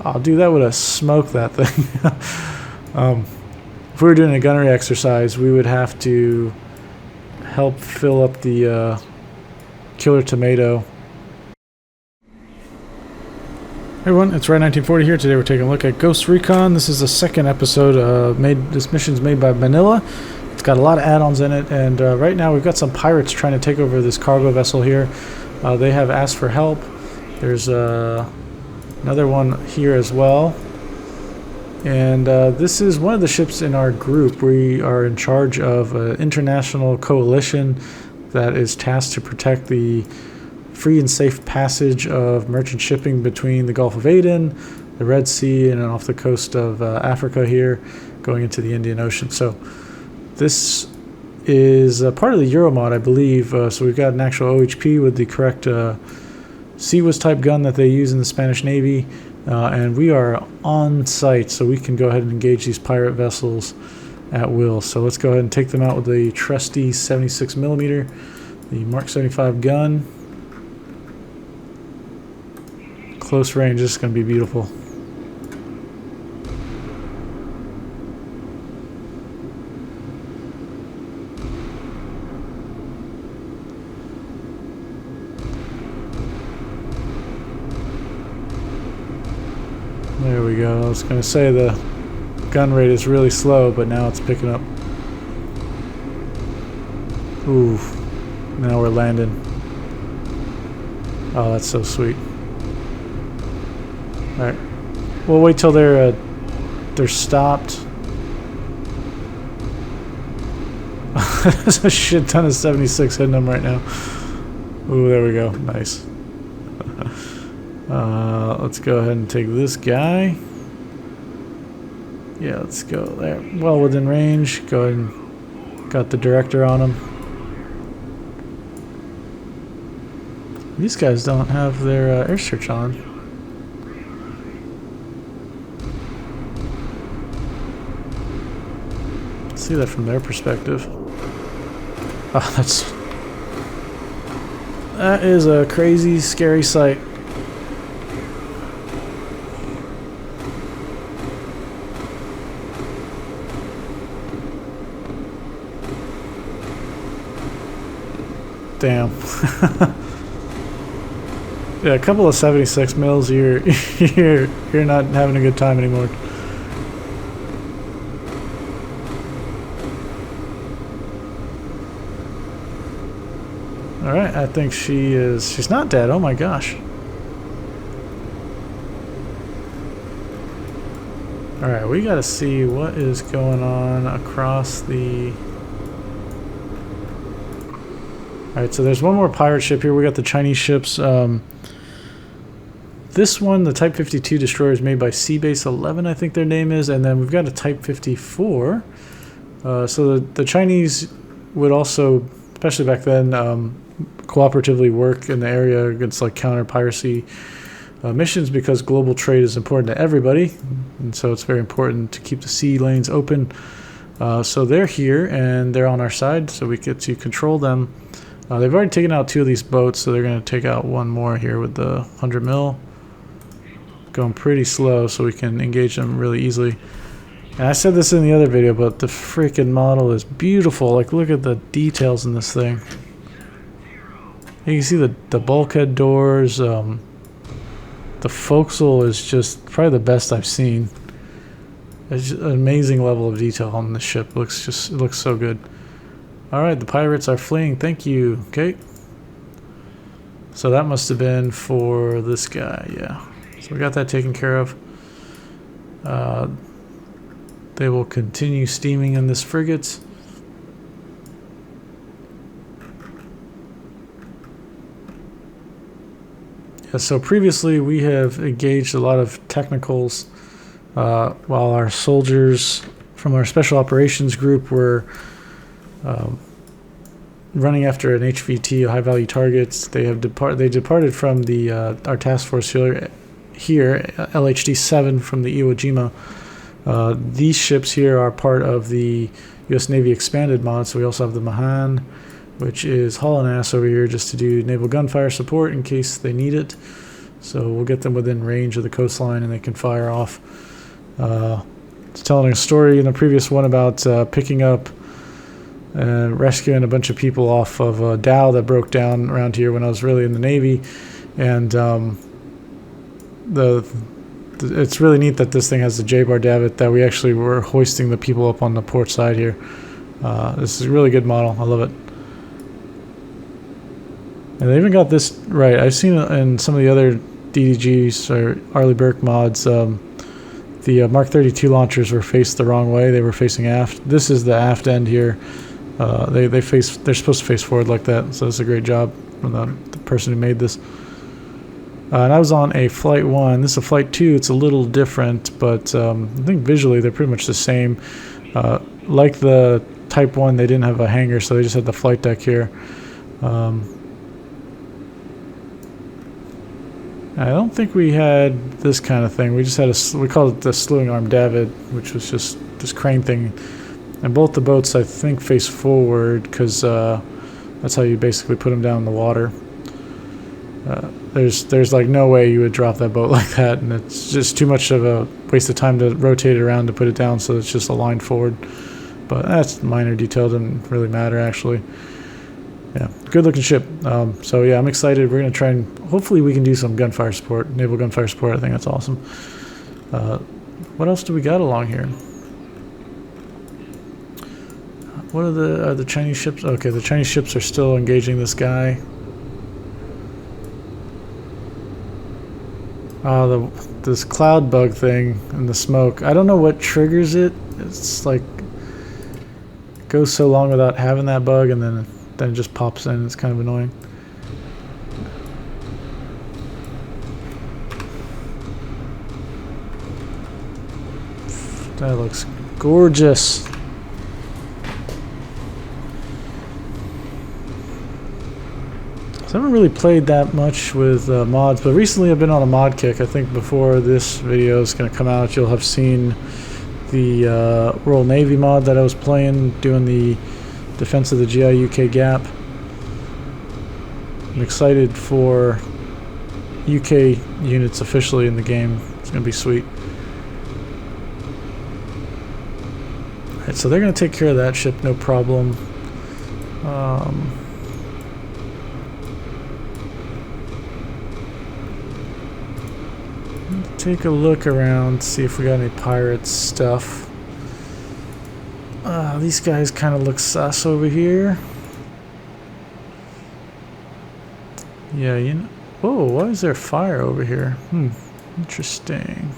Oh, dude, that would have smoked that thing. If we were doing a gunnery exercise, we would have to help fill up the killer tomato. Hey everyone, it's Red1940 here. Today we're taking a look at Ghost Recon. This is the second episode. This mission's made by Manila. It's got a lot of add-ons in it, and right now we've got some pirates trying to take over this cargo vessel here. They have asked for help. There's another one here as well. And this is one of the ships in our group. We are in charge of an international coalition that is tasked to protect the free and safe passage of merchant shipping between the Gulf of Aden, the Red Sea, and off the coast of Africa here, going into the Indian Ocean. So this is part of the Euromod, I believe. So we've got an actual OHP with the correct CWIS type gun that they use in the Spanish Navy. And we are on site, so we can go ahead and engage these pirate vessels at will. So let's go ahead and take them out with the trusty 76mm, the Mark 75 gun. Close range, this is going to be beautiful. There we go. I was going to say the gun rate is really slow, but now it's picking up. Ooh, now we're landing. Oh, that's so sweet. All right, we'll wait till they're stopped. There's a shit ton of 76 hitting them right now. Ooh, there we go. Nice. Let's go ahead and take this guy. Yeah, let's go there. Well within range. Go ahead and got the director on him. These guys don't have their air search on. See that from their perspective. Oh, that is a crazy, scary sight. Damn. Yeah, a couple of 76 mils, you're not having a good time anymore. Alright, I think she's not dead. Oh my gosh. Alright, we gotta see what is going on across the... Alright, so there's one more pirate ship here. We got the Chinese ships. This one, the Type 52 destroyer, is made by Seabase 11, I think their name is. And then we've got a Type 54. So the Chinese would also, especially back then, cooperatively work in the area against like counter-piracy missions, because global trade is important to everybody, and so it's very important to keep the sea lanes open. So they're here and they're on our side, so we get to control them. They've already taken out 2 of these boats, so they're going to take out 1 more here with the 100 mil. Going pretty slow, so we can engage them really easily. And I said this in the other video, but the freaking model is beautiful. Like, look at the details in this thing. You can see the bulkhead doors. The forecastle is just probably the best I've seen. It's just an amazing level of detail on the ship. It looks so good. Alright, the pirates are fleeing. Thank you. Okay. So that must have been for this guy. Yeah. So we got that taken care of. They will continue steaming in this frigate. So previously we have engaged a lot of technicals while our soldiers from our special operations group were running after an HVT, high value targets. They departed from the our task force here LHD 7 from the Iwo Jima. These ships here are part of the U.S. Navy expanded mod, so we also have the Mahan, which is hauling ass over here just to do naval gunfire support in case they need it. So we'll get them within range of the coastline and they can fire off. It's telling a story in the previous one about picking up and rescuing a bunch of people off of a dhow that broke down around here when I was really in the Navy. And it's really neat that this thing has the J-bar davit, that we actually were hoisting the people up on the port side here. This is a really good model. I love it. And they even got this right. I've seen it in some of the other DDGs or Arleigh Burke mods. The Mark 32 launchers were faced the wrong way. They were facing aft. This is the aft end here. They're supposed to face forward like that. So it's a great job from the person who made this. And I was on a Flight 1. This is a Flight 2. It's a little different, but I think visually they're pretty much the same. Like the Type 1, they didn't have a hangar, so they just had the flight deck here. I don't think we had this kind of thing. We just had we called it the slewing arm davit, which was just this crane thing. And both the boats, I think, face forward because that's how you basically put them down in the water. There's like no way you would drop that boat like that, and it's just too much of a waste of time to rotate it around to put it down, so it's just aligned forward. But that's minor detail, doesn't really matter actually. Yeah, good looking ship. So yeah, I'm excited. We're gonna try and hopefully we can do some gunfire support, naval gunfire support. I think that's awesome. What else do we got along here? What are the Chinese ships? Okay, the Chinese ships are still engaging this guy. This cloud bug thing and the smoke. I don't know what triggers it. It's like it goes so long without having that bug, and then it just pops in. It's kind of annoying. That looks gorgeous. I haven't really played that much with mods, but recently I've been on a mod kick. I think before this video is going to come out, you'll have seen the Royal Navy mod that I was playing, doing the defense of the GI UK gap. I'm excited for UK units officially in the game. It's going to be sweet. Alright, so they're going to take care of that ship, no problem. Take a look around, see if we got any pirate stuff. These guys kind of look sus over here. Yeah, you know. Whoa, why is there fire over here? Interesting.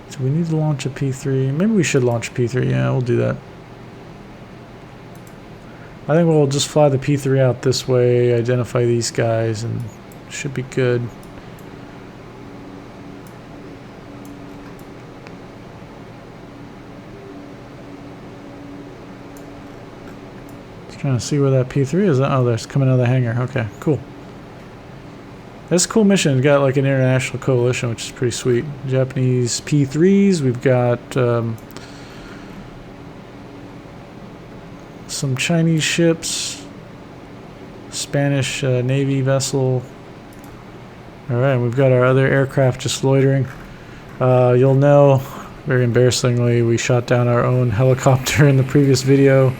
So we need to launch a P3. Maybe we should launch a P3. Yeah, we'll do that. I think we'll just fly the P3 out this way, identify these guys, and should be good. Just trying to see where that P3 is. Oh, there's coming out of the hangar. Okay, cool. That's a cool mission. We've got like an international coalition, which is pretty sweet. Japanese P3s. We've got some Chinese ships, Spanish Navy vessel. Alright, we've got our other aircraft just loitering. You'll know, very embarrassingly, we shot down our own helicopter in the previous video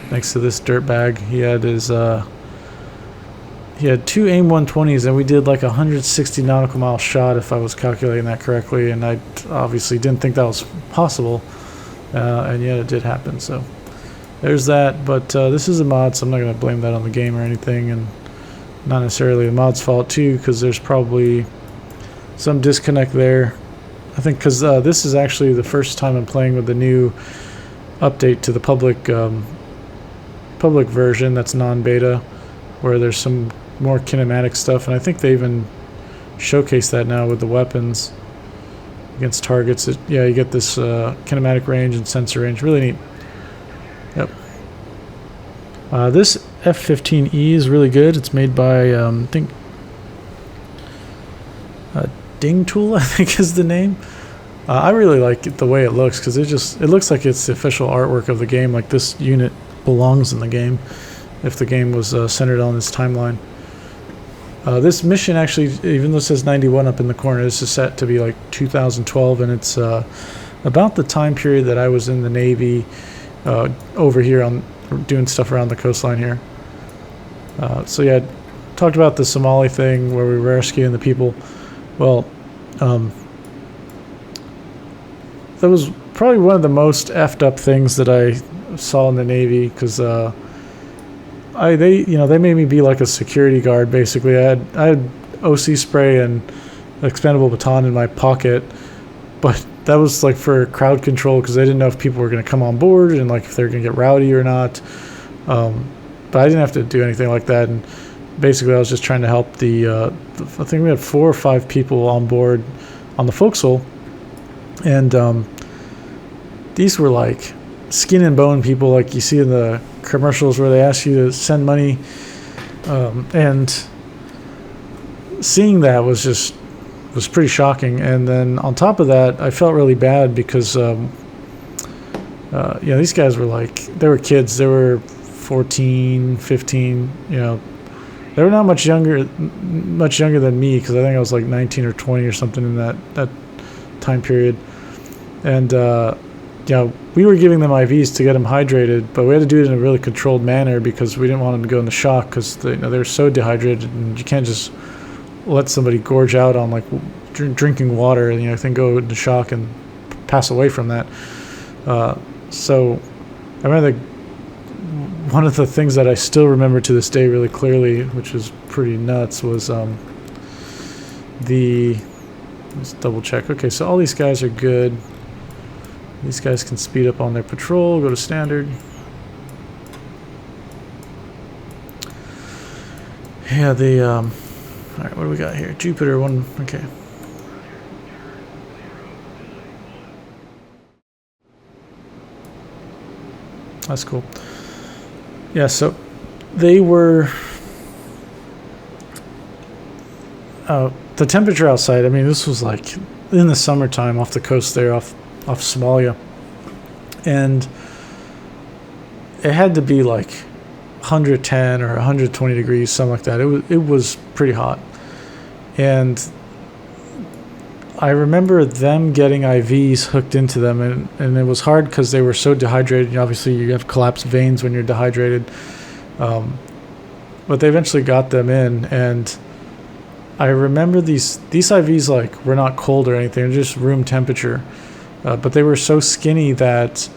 thanks to this dirtbag. He had his he had two AIM 120s, and we did like a 160 nautical mile shot, if I was calculating that correctly, and I obviously didn't think that was possible, and yet it did happen. So there's that, but this is a mod, so I'm not going to blame that on the game or anything, and not necessarily the mod's fault too, because there's probably some disconnect there. I think because this is actually the first time I'm playing with the new update to the public version that's non-beta, where there's some more kinematic stuff, and I think they even showcase that now with the weapons against targets. Yeah, you get this kinematic range and sensor range. Really neat. Yep. This F-15E is really good. It's made by, I think, Ding Tool, I think is the name. I really like it, the way it looks, because it looks like it's the official artwork of the game. Like this unit belongs in the game if the game was centered on this timeline. This mission actually, even though it says 91 up in the corner, this is set to be like 2012, and it's about the time period that I was in the Navy over here on doing stuff around the coastline here. So yeah, talked about the Somali thing where we were rescuing the people. Well, that was probably one of the most effed up things that I saw in the Navy, because they made me be like a security guard basically. I had OC spray and expendable baton in my pocket, but that was like for crowd control, because they didn't know if people were going to come on board and like if they're going to get rowdy or not. But I didn't have to do anything like that, and basically I was just trying to help I think we had 4 or 5 people on board on the forecastle, and these were like skin and bone people like you see in the commercials where they ask you to send money, and seeing that was pretty shocking. And then on top of that, I felt really bad because these guys were like, they were kids. They were 14, 15, they were not much younger than me, because I think I was like 19 or 20 or something in that time period. And we were giving them IVs to get them hydrated, but we had to do it in a really controlled manner because we didn't want them to go into shock, because they were so dehydrated, and you can't just let somebody gorge out on like drinking water and then go into shock and pass away from that. So I remember one of the things that I still remember to this day really clearly, which is pretty nuts, was let's double check. Okay, so all these guys are good. These guys can speed up on their patrol, go to standard. Yeah, alright, what do we got here? Jupiter 1, okay. That's cool. Yeah, so they were... the temperature outside, I mean, this was like in the summertime off the coast there, off Somalia. And it had to be like 110 or 120 degrees, something like that. It was pretty hot. And I remember them getting IVs hooked into them, and it was hard because they were so dehydrated. Obviously, you have collapsed veins when you're dehydrated. But they eventually got them in, and I remember these IVs like were not cold or anything, they're just room temperature. But they were so skinny that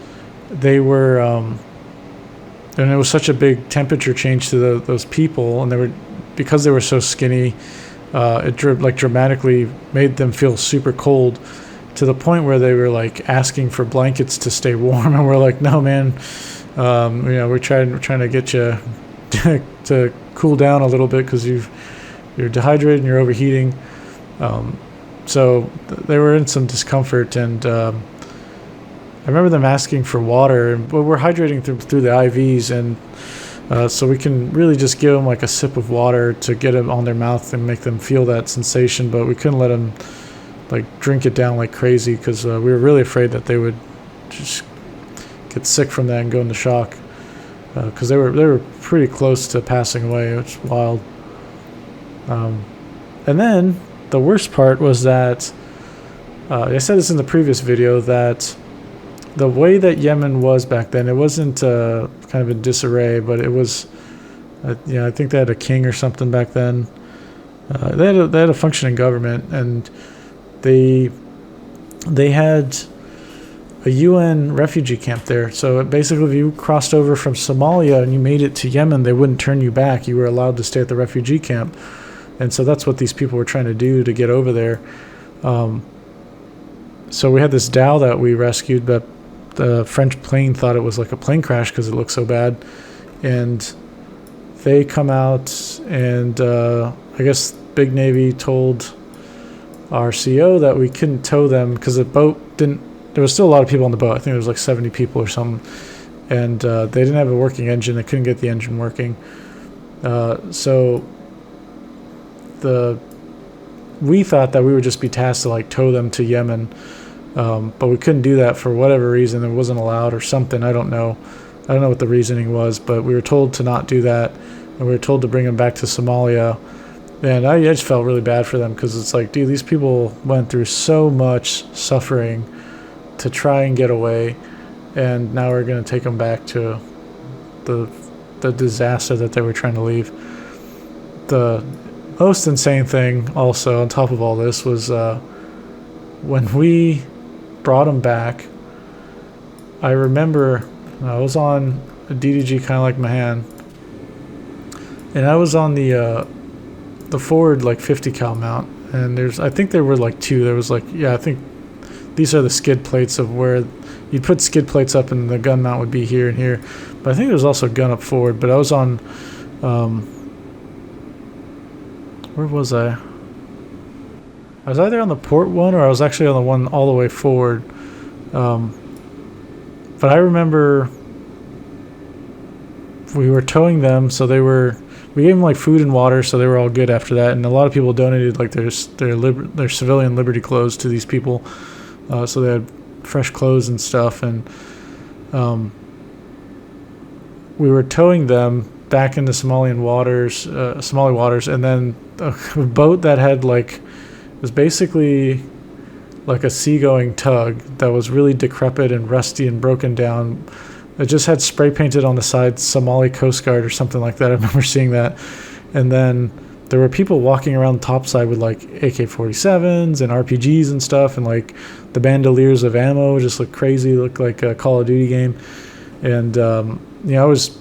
they were, and it was such a big temperature change to those people, and because they were so skinny, it dramatically made them feel super cold, to the point where they were like asking for blankets to stay warm, and we're like, no man, we're trying to get you to cool down a little bit because you're dehydrated and you're overheating. So they were in some discomfort, and I remember them asking for water, but we're hydrating through the IVs, and so we can really just give them like a sip of water to get it on their mouth and make them feel that sensation, but we couldn't let them like drink it down like crazy, because we were really afraid that they would just get sick from that and go into shock, because they were pretty close to passing away. It's wild. And then the worst part was that I said this in the previous video, that the way that Yemen was back then, it wasn't kind of in disarray, but it was, I think they had a king or something back then. They had a functioning government, and they had a UN refugee camp there. So basically, if you crossed over from Somalia and you made it to Yemen, they wouldn't turn you back. You were allowed to stay at the refugee camp. And so that's what these people were trying to do to get over there. So we had this dhow that we rescued, but the French plane thought it was like a plane crash because it looked so bad. And they come out, and I guess Big Navy told our CO that we couldn't tow them because the boat didn't... There was still a lot of people on the boat. I think there was like 70 people or something. And they didn't have a working engine. They couldn't get the engine working. So we thought that we would just be tasked to like tow them to Yemen. But we couldn't do that for whatever reason. It wasn't allowed or something. I don't know what the reasoning was, but we were told to not do that, and we were told to bring them back to Somalia. And I just felt really bad for them, because it's like, dude, these people went through so much suffering to try and get away, and now we're going to take them back to the disaster that they were trying to leave. The most insane thing also on top of all this was when we brought them back, I remember I was on a DDG kind of like Mahan, and I was on the forward like 50 cal mount, and I think there were like two. There was like, I think these are the skid plates of where you'd put skid plates up and the gun mount would be here and here. But I think there was also a gun up forward. But I was on, where was I? I was either on the port one, or I was actually on the one all the way forward. But I remember we were towing them, so we gave them like food and water, so they were all good after that. And a lot of people donated like their civilian Liberty clothes to these people, so they had fresh clothes and stuff. And we were towing them back into Somali waters, and then a boat that had was basically like a seagoing tug that was really decrepit and rusty and broken down. It just had spray painted on the side Somali Coast Guard or something like that. I remember seeing that. And then there were people walking around the topside with like AK-47s and RPGs and stuff, and like the bandoliers of ammo just looked crazy, looked like a Call of Duty game. And I was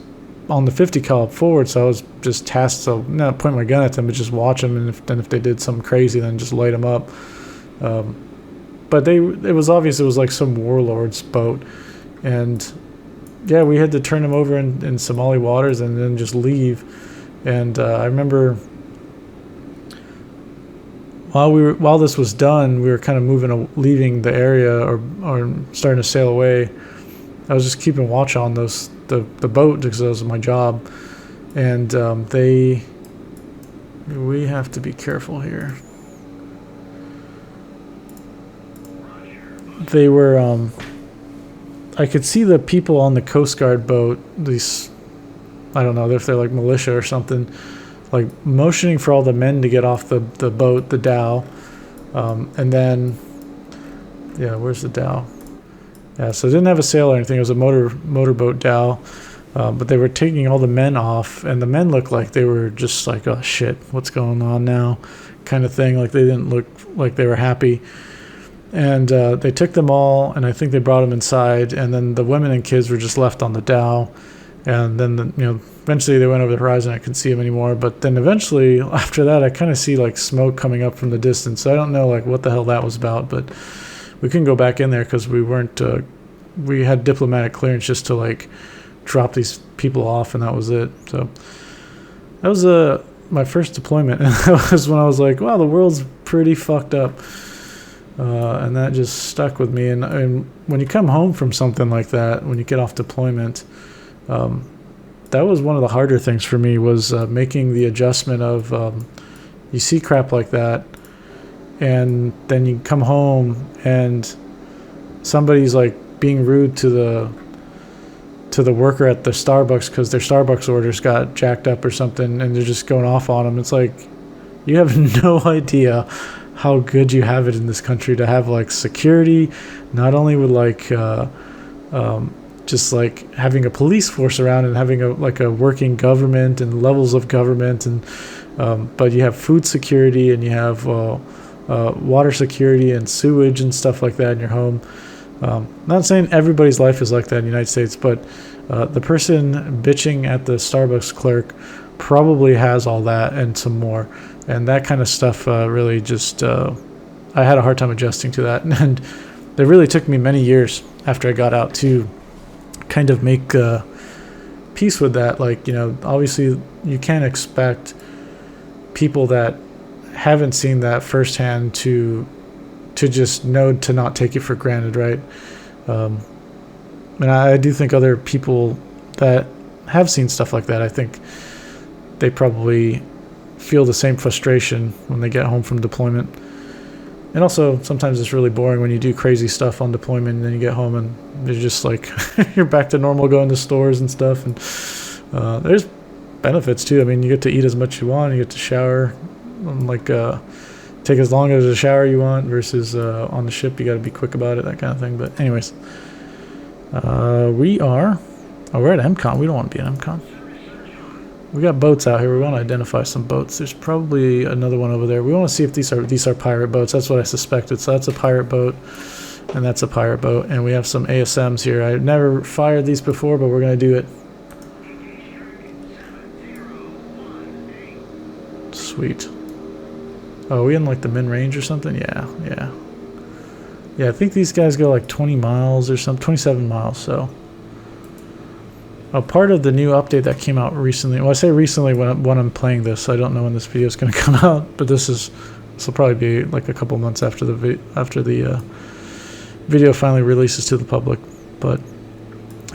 on the 50 cal up forward, so I was just tasked to not point my gun at them, but just watch them, and if they did something crazy, then just light them up. But it was obvious it was like some warlord's boat, and yeah, we had to turn them over in Somali waters and then just leave. And I remember while this was done, we were kind of leaving the area or starting to sail away. I was just keeping watch on the boat because that was my job. And we have to be careful here. They were I could see the people on the Coast Guard boat, these, I don't know if they're like militia or something, like motioning for all the men to get off the boat, the dhow. And then, where's the dhow? Yeah, so it didn't have a sail or anything. It was a motorboat dhow. But they were taking all the men off, and the men looked like they were just like, oh shit, what's going on now, kind of thing. Like they didn't look like they were happy. And they took them all, and I think they brought them inside, and then the women and kids were just left on the dhow. And then eventually they went over the horizon. I couldn't see them anymore. But then eventually after that, I kind of see like smoke coming up from the distance. So I don't know like what the hell that was about, but we couldn't go back in there because we weren't. We had diplomatic clearance just to like drop these people off, and that was it. So that was my first deployment, and that was when I was like, wow, the world's pretty fucked up. And that just stuck with me. And when you come home from something like that, when you get off deployment, that was one of the harder things for me, was making the adjustment of you see crap like that, and then you come home and somebody's like being rude to the worker at the Starbucks because their Starbucks orders got jacked up or something, and they're just going off on them. It's like, you have no idea how good you have it in this country to have like security, not only with like just like having a police force around and having a working government and levels of government, and but you have food security, and you have water security and sewage and stuff like that in your home. Not saying everybody's life is like that in the United States, but the person bitching at the Starbucks clerk probably has all that and some more. And that kind of stuff really just, I had a hard time adjusting to that. And it really took me many years after I got out to kind of make peace with that. Like, obviously you can't expect people that haven't seen that firsthand to just know to not take it for granted, right? And I do think other people that have seen stuff like that, I think they probably feel the same frustration when they get home from deployment. And also, sometimes it's really boring when you do crazy stuff on deployment and then you get home and you're just like, you're back to normal going to stores and stuff. And there's benefits too. I mean, you get to eat as much as you want, you get to shower, like take as long as a shower you want, versus on the ship, you got to be quick about it, that kind of thing. But anyways, we're at MCON. We don't want to be at MCON. We got boats out here. We want to identify some boats. There's probably another one over there. We want to see if these are pirate boats. That's what I suspected. So that's a pirate boat, and that's a pirate boat. And we have some ASMs here. I've never fired these before, but we're going to do it. Sweet. Oh, are we in like the min range or something? Yeah. Yeah, I think these guys go like 20 miles or something, 27 miles, so. A part of the new update that came out recently, well, I say recently when I'm playing this, so I don't know when this video is going to come out, but this will probably be like a couple months after the video finally releases to the public. But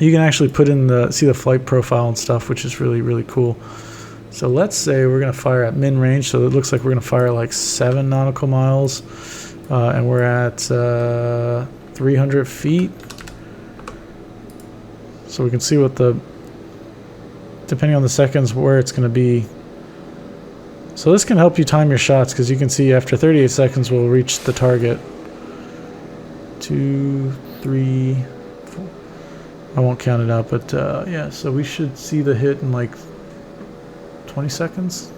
you can actually put in see the flight profile and stuff, which is really, really cool. So let's say we're going to fire at min range, so it looks like we're going to fire like 7 nautical miles, and we're at 300 feet. So we can see what depending on the seconds, where it's going to be. So this can help you time your shots, because you can see after 38 seconds we'll reach the target. 2, 3, 4. I won't count it out, but yeah, so we should see the hit in like 20 seconds.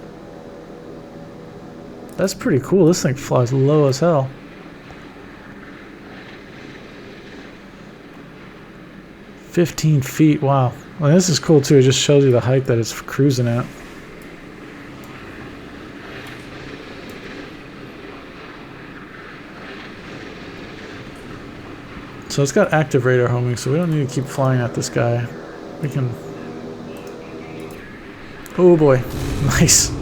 That's pretty cool. This thing flies low as hell. "15 feet, wow. Well, this is cool too. It just shows you the height that it's cruising at. So it's got active radar homing, so we don't need to keep flying at this guy. We can... Oh boy. Nice.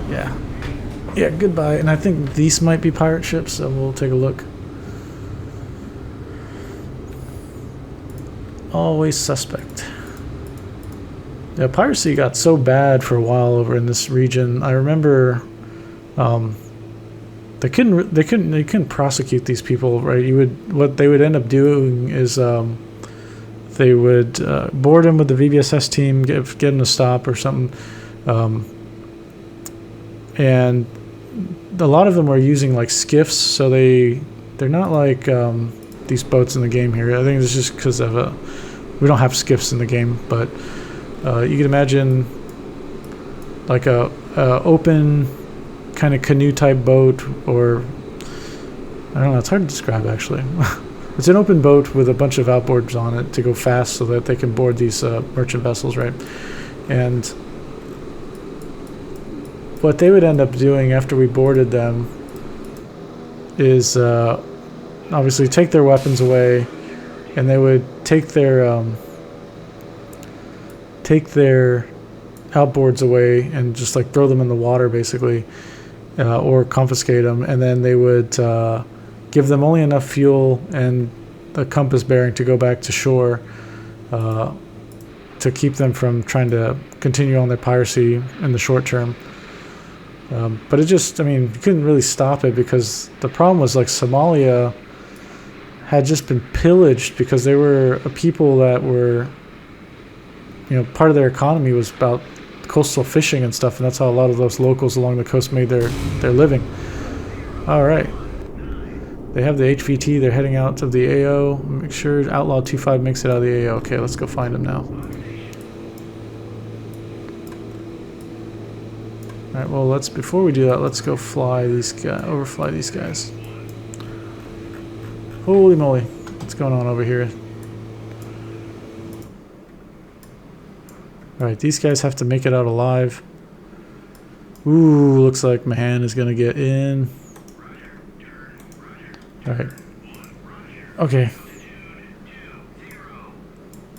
Yeah. Yeah, goodbye. And I think these might be pirate ships, so we'll take a look. Always suspect. Yeah, piracy got so bad for a while over in this region. I remember they couldn't prosecute these people, right? What they would end up doing is they would board them with the VBSS team, get them to stop or something, and a lot of them were using like skiffs, so they're not like these boats in the game here. I think it's just because of we don't have skiffs in the game, but you can imagine like a open kind of canoe type boat, or I don't know, it's hard to describe actually. It's an open boat with a bunch of outboards on it to go fast so that they can board these merchant vessels, right? And what they would end up doing after we boarded them is obviously take their weapons away, and they would take their outboards away and just like throw them in the water basically, or confiscate them, and then they would give them only enough fuel and a compass bearing to go back to shore, to keep them from trying to continue on their piracy in the short term. But it just, I mean, you couldn't really stop it, because the problem was like Somalia had just been pillaged, because they were a people that were, part of their economy was about coastal fishing and stuff, and that's how a lot of those locals along the coast made their living. All right. They have the HVT. They're heading out of the AO. Make sure Outlaw 25 makes it out of the AO. Okay, let's go find them now. All right, well, before we do that, let's go fly these guys, overfly these guys. Holy moly, what's going on over here? All right, these guys have to make it out alive. Ooh, looks like Mahan is gonna get in. All right. Okay.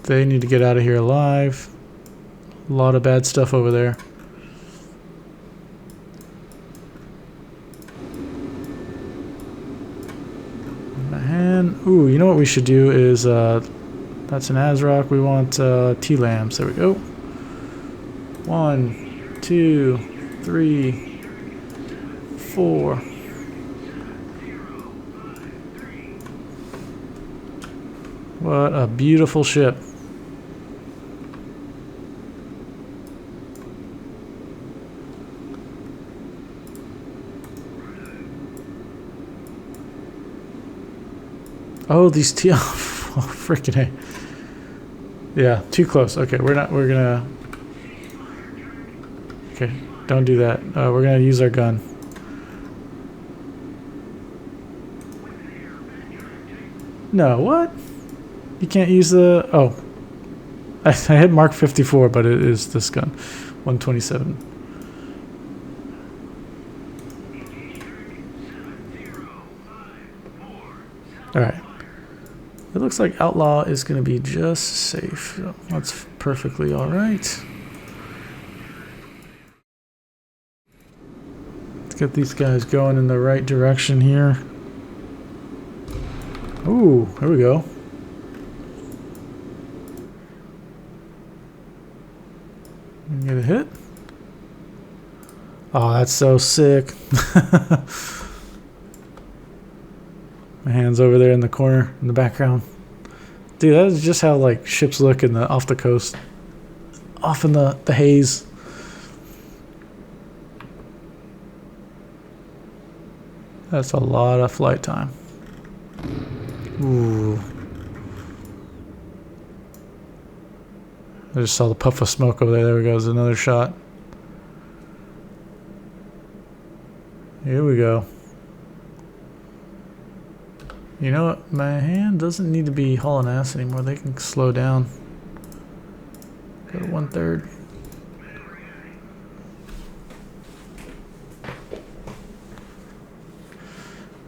They need to get out of here alive. A lot of bad stuff over there. Ooh, you know what we should do is, that's an Azrock. We want T-Lambs. There we go. 1, 2, 3, 4. What a beautiful ship. Oh, these T. Oh, freaking A. Yeah, too close. Okay, we're gonna. Okay, don't do that. We're gonna use our gun. No, what? You can't use the. Oh. I hit Mark 54, but it is this gun. 127. Alright. It looks like Outlaw is going to be just safe. So that's perfectly alright. Let's get these guys going in the right direction here. Ooh, here we go. Get a hit. Oh, that's so sick. My hand's over there in the corner in the background. Dude, that is just how like ships look in the off the coast. Off in the haze. That's a lot of flight time. Ooh. I just saw the puff of smoke over there. There we go. There's another shot. Here we go. You know what? My hand doesn't need to be hauling ass anymore. They can slow down. Go to 1/3.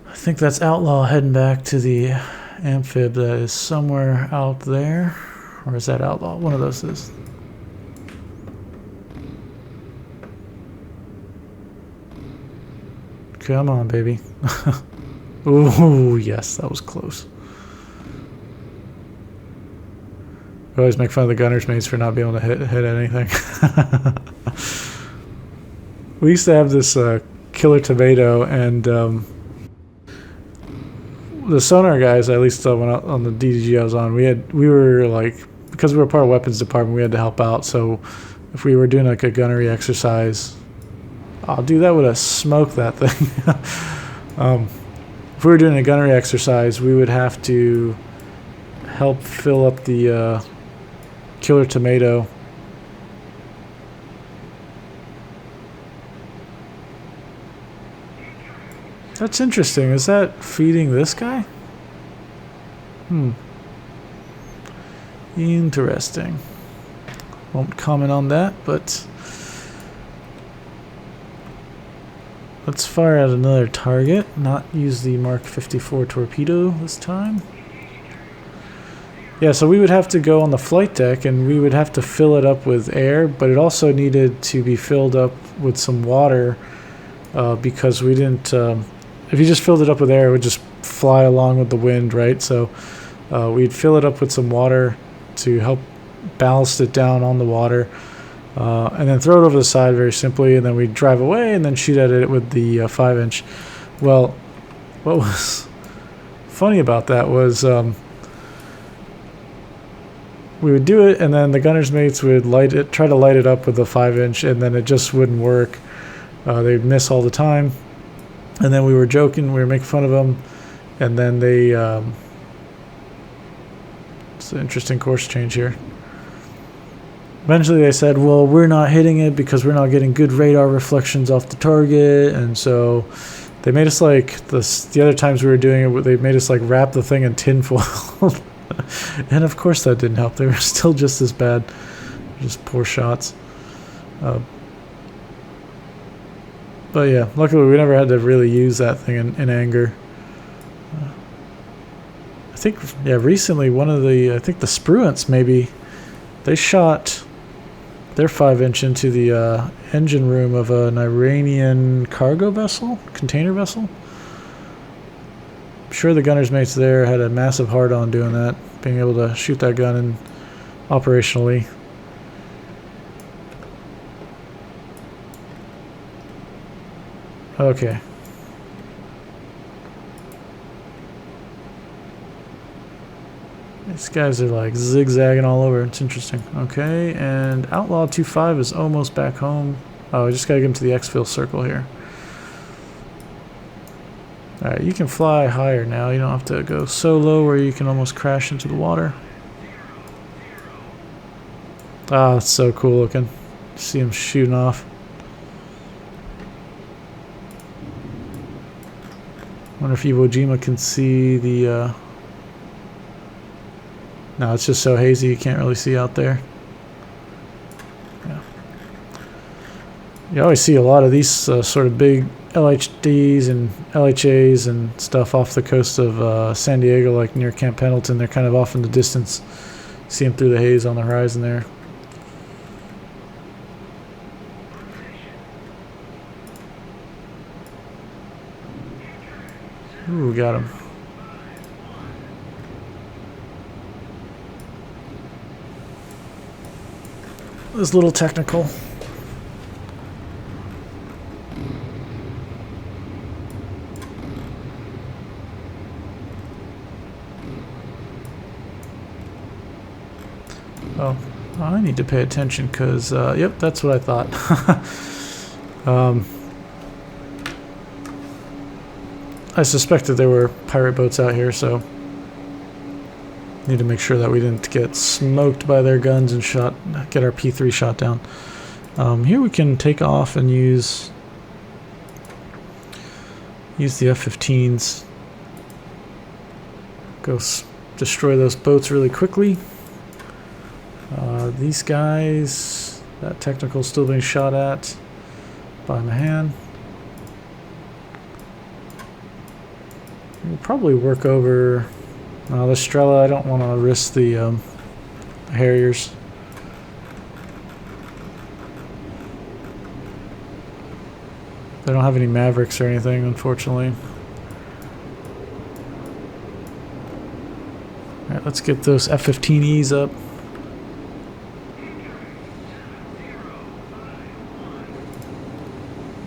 I think that's Outlaw heading back to the amphib that is somewhere out there. Or is that Outlaw? One of those is. Come on, baby. Ooh, yes, that was close. We always make fun of the gunner's mates for not being able to hit anything. We used to have this killer tomato, and the sonar guys, at least when on the DDG I was on, we were like, because we were part of weapons department, we had to help out. So if we were doing like a gunnery exercise, oh dude, that would have smoked that thing. If we were doing a gunnery exercise, we would have to help fill up the killer tomato. That's interesting. Is that feeding this guy? Interesting. Won't comment on that, but let's fire at another target. Not use the Mark 54 torpedo this time. Yeah, so we would have to go on the flight deck and we would have to fill it up with air, but it also needed to be filled up with some water because we didn't... if you just filled it up with air, it would just fly along with the wind, right? So we'd fill it up with some water to help ballast it down on the water. And then throw it over the side very simply, and then we'd drive away and then shoot at it with the 5-inch. Well, what was funny about that was we would do it, and then the gunner's mates would try to light it up with the 5-inch, and then it just wouldn't work. They'd miss all the time, and then we were joking, we were making fun of them, and then they it's an interesting course change here. Eventually they said, well, we're not hitting it because we're not getting good radar reflections off the target, and so they made us like the other times we were doing it, they made us like wrap the thing in tinfoil. And of course that didn't help. They were still just as bad. Just poor shots. But yeah, luckily we never had to really use that thing in anger. I think, yeah, recently one of the, I think the Spruants maybe, they shot their 5-inch into the engine room of an Iranian cargo vessel, container vessel. I'm sure the gunner's mates there had a massive hard-on doing that, being able to shoot that gun in operationally. Okay. These guys are like zigzagging all over. It's interesting. Okay, and Outlaw 2-5 is almost back home. Oh, I just gotta get him to the exfil circle here. Alright, you can fly higher now. You don't have to go so low where you can almost crash into the water. Ah, that's so cool looking. See him shooting off. Wonder if Iwo Jima can see the... No, it's just so hazy you can't really see out there. Yeah. You always see a lot of these sort of big LHDs and LHAs and stuff off the coast of San Diego, like near Camp Pendleton. They're kind of off in the distance. See them through the haze on the horizon there. Ooh, got him. It was a little technical. Oh, I need to pay attention because, yep, that's what I thought. I suspected there were pirate boats out here, so need to make sure that we didn't get smoked by their guns and get our P3 shot down. Here we can take off and use the F-15s. Go destroy those boats really quickly. These guys, that technical's still being shot at by Mahan. We'll probably work over the Strela. I don't want to risk the Harriers. They don't have any Mavericks or anything, unfortunately. Alright, let's get those F-15Es up.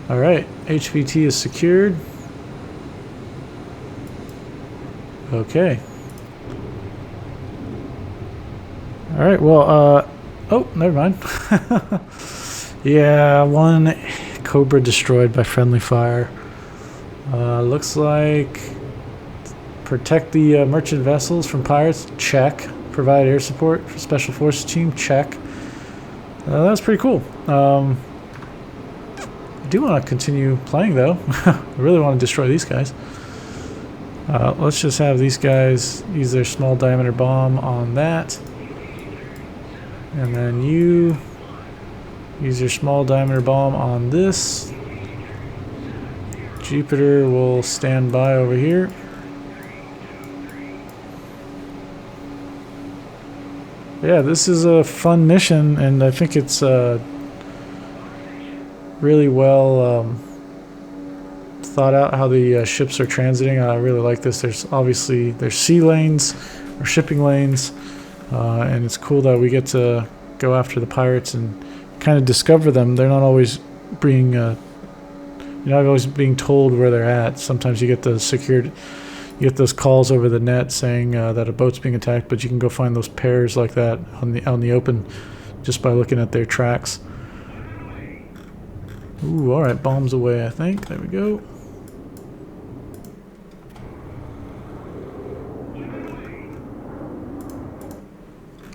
Alright, HVT is secured. Okay. Alright, well, oh, never mind. Yeah, one Cobra destroyed by friendly fire. Looks like protect the merchant vessels from pirates, check. Provide air support for special forces team, check. That's pretty cool. I do want to continue playing though. I really want to destroy these guys. Let's just have these guys use their small diameter bomb on that. And then you use your small diameter bomb on this. Jupiter will stand by over here. Yeah, this is a fun mission, and I think it's really well thought out how the ships are transiting. I really like this. There's sea lanes or shipping lanes, and it's cool that we get to go after the pirates and kind of discover them. They're not always being you're not always being told where they're at. Sometimes you get you get those calls over the net saying that a boat's being attacked, but you can go find those pairs like that on the open just by looking at their tracks. Ooh, all right, bombs away. I think there we go.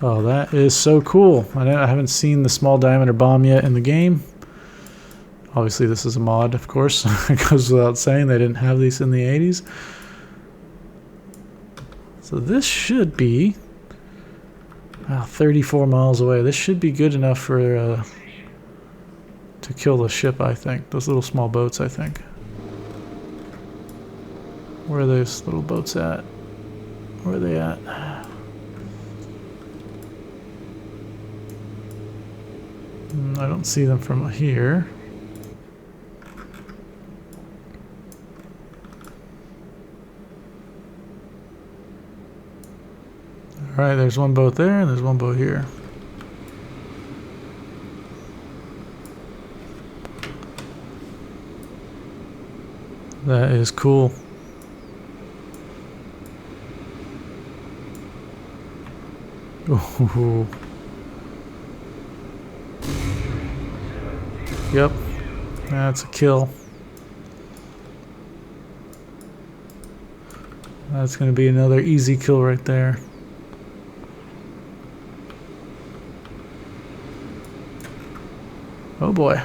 Oh, that is so cool. I haven't seen the small diameter bomb yet in the game. Obviously, this is a mod, of course. It goes without saying they didn't have these in the 80s. So this should be 34 miles away. This should be good enough for to kill the ship, I think. Those little small boats, I think. Where are those little boats at? Where are they at? I don't see them from here. Alright, there's one boat there and there's one boat here. That is cool. Ooh. Yep, that's a kill. That's going to be another easy kill right there. Oh boy.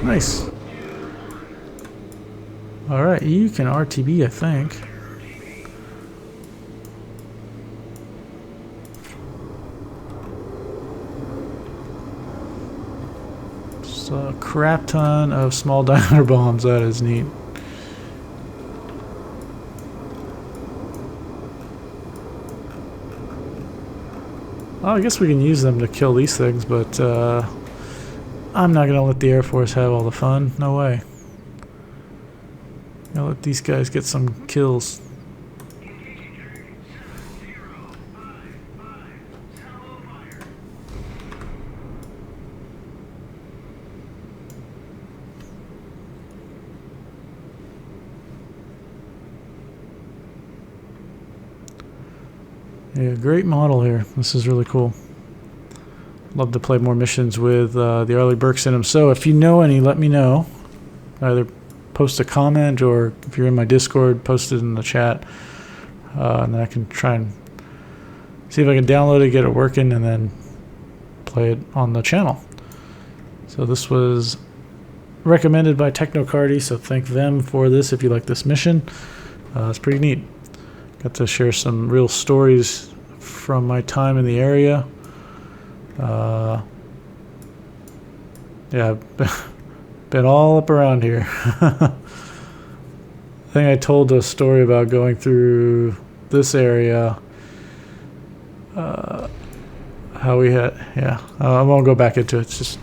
Nice. Alright, you can RTB, I think. Just a crap ton of small diameter bombs. That is neat. Well, I guess we can use them to kill these things, but I'm not going to let the Air Force have all the fun. No way. I'm going to let these guys get some kills. Yeah, great model here. This is really cool. Love to play more missions with the Arleigh Burkes in them. So if you know any, let me know. Either post a comment, or if you're in my Discord, post it in the chat. And then I can try and see if I can download it, get it working, and then play it on the channel. So this was recommended by Technocardy, so thank them for this if you like this mission. It's pretty neat. Got to share some real stories from my time in the area. Yeah, I've been all up around here. I think I told a story about going through this area. How we had, yeah, I won't go back into it. It's just,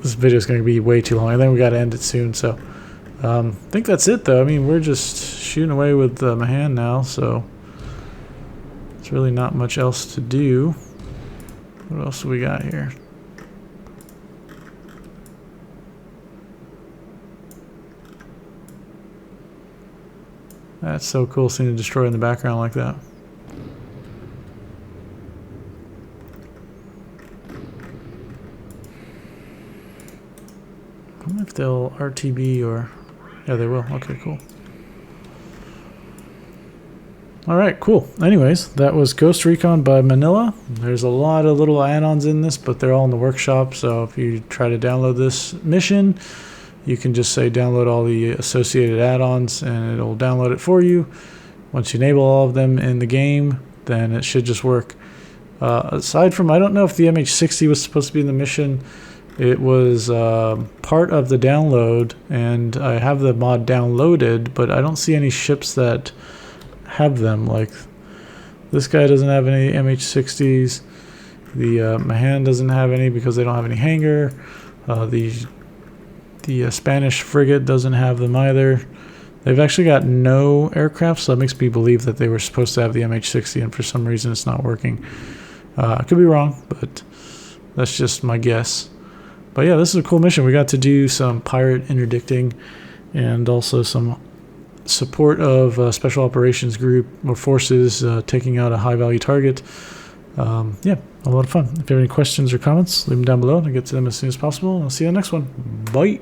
this video is going to be way too long. I think we got to end it soon, so I think that's it though. I mean, we're just shooting away with my hand now, so it's really not much else to do. What else do we got here? That's so cool seeing a destroyer in the background like that. I wonder if they'll RTB or... Yeah, they will. Okay, cool. Alright, cool. Anyways, that was Ghost Recon by Manila. There's a lot of little add-ons in this, but they're all in the workshop, so if you try to download this mission, you can just say download all the associated add-ons and it'll download it for you. Once you enable all of them in the game, then it should just work. Aside from, I don't know if the MH60 was supposed to be in the mission. It was part of the download, and I have the mod downloaded, but I don't see any ships that have them. Like, this guy doesn't have any MH60s. The Mahan doesn't have any because they don't have any hangar. The Spanish frigate doesn't have them either. They've actually got no aircraft, so that makes me believe that they were supposed to have the MH60, and for some reason it's not working. I could be wrong, but that's just my guess. But yeah, this is a cool mission. We got to do some pirate interdicting and also some support of Special Operations Group or forces taking out a high-value target. Yeah, a lot of fun. If you have any questions or comments, leave them down below and I'll get to them as soon as possible. I'll see you on the next one. Bye!